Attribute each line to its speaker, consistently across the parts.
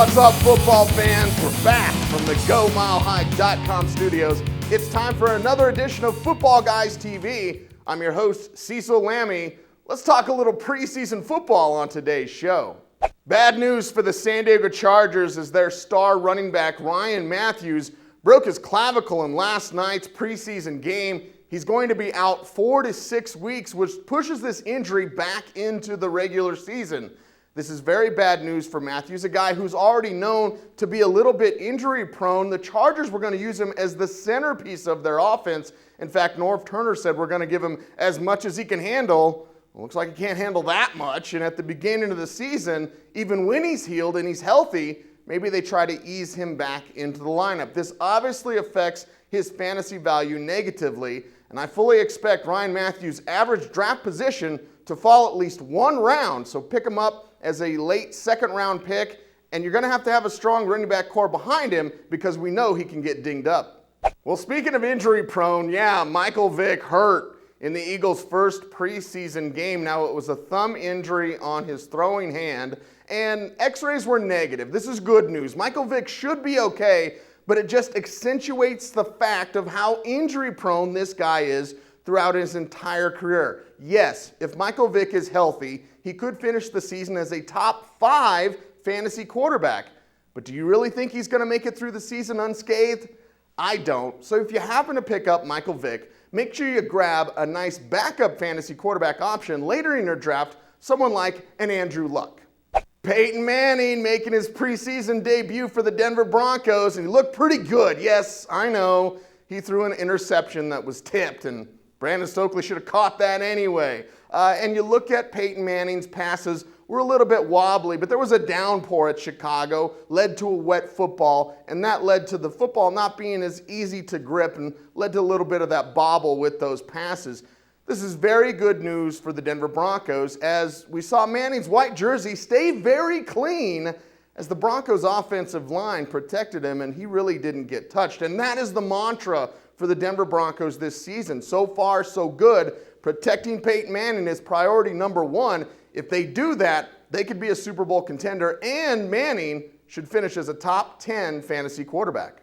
Speaker 1: What's up, football fans? We're back from the GoMileHigh.com studios. It's time for another edition of Footballguys TV. I'm your host, Cecil Lammey. Let's talk a little preseason football on today's show. Bad news for the San Diego Chargers as their star running back Ryan Mathews broke his clavicle in last night's preseason game. He's going to be out 4 to 6 weeks, which pushes this injury back into the regular season. This is very bad news for Mathews, a guy who's already known to be a little bit injury prone. The Chargers were going to use him as the centerpiece of their offense. In fact, Norv Turner said we're going to give him as much as he can handle. Well, looks like he can't handle that much. And at the beginning of the season, even when he's healed and he's healthy, maybe they try to ease him back into the lineup. This obviously affects his fantasy value negatively. And I fully expect Ryan Mathews' average draft position to fall at least one round. So pick him up as a late second-round pick, and you're going to have a strong running back core behind him because we know he can get dinged up. Well, speaking of injury-prone, Michael Vick hurt in the Eagles' first preseason game. Now, it was a thumb injury on his throwing hand, and x-rays were negative. This is good news. Michael Vick should be okay, but it just accentuates the fact of how injury-prone this guy is throughout his entire career. Yes, if Michael Vick is healthy, he could finish the season as a top 5 fantasy quarterback. But do you really think he's going to make it through the season unscathed? I don't. So if you happen to pick up Michael Vick, make sure you grab a nice backup fantasy quarterback option later in your draft, someone like an Andrew Luck. Peyton Manning making his preseason debut for the Denver Broncos, and he looked pretty good. Yes, I know. He threw an interception that was tipped, and Brandon Stokely should have caught that anyway. And you look at Peyton Manning's passes were a little bit wobbly, but there was a downpour at Chicago, led to a wet football, and that led to the football not being as easy to grip and led to a little bit of that bobble with those passes. This is very good news for the Denver Broncos as we saw Manning's white jersey stay very clean as the Broncos' offensive line protected him and he really didn't get touched. And that is the mantra for the Denver Broncos this season. So far, so good. Protecting Peyton Manning is priority number 1. If they do that, they could be a Super Bowl contender, and Manning should finish as a top 10 fantasy quarterback.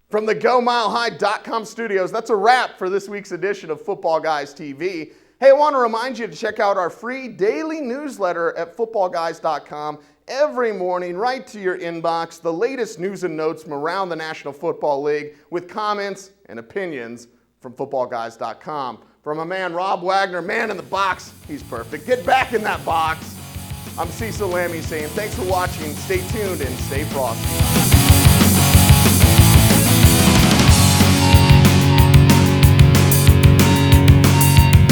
Speaker 1: From the GoMileHigh.com studios, that's a wrap for this week's edition of Footballguys TV. Hey, I want to remind you to check out our free daily newsletter at Footballguys.com. Every morning, right to your inbox, the latest news and notes from around the National Football League with comments and opinions from Footballguys.com. From my man Rob Wagner, man in the box, he's perfect. Get back in that box. I'm Cecil Lammey saying thanks for watching, stay tuned, and stay frosty.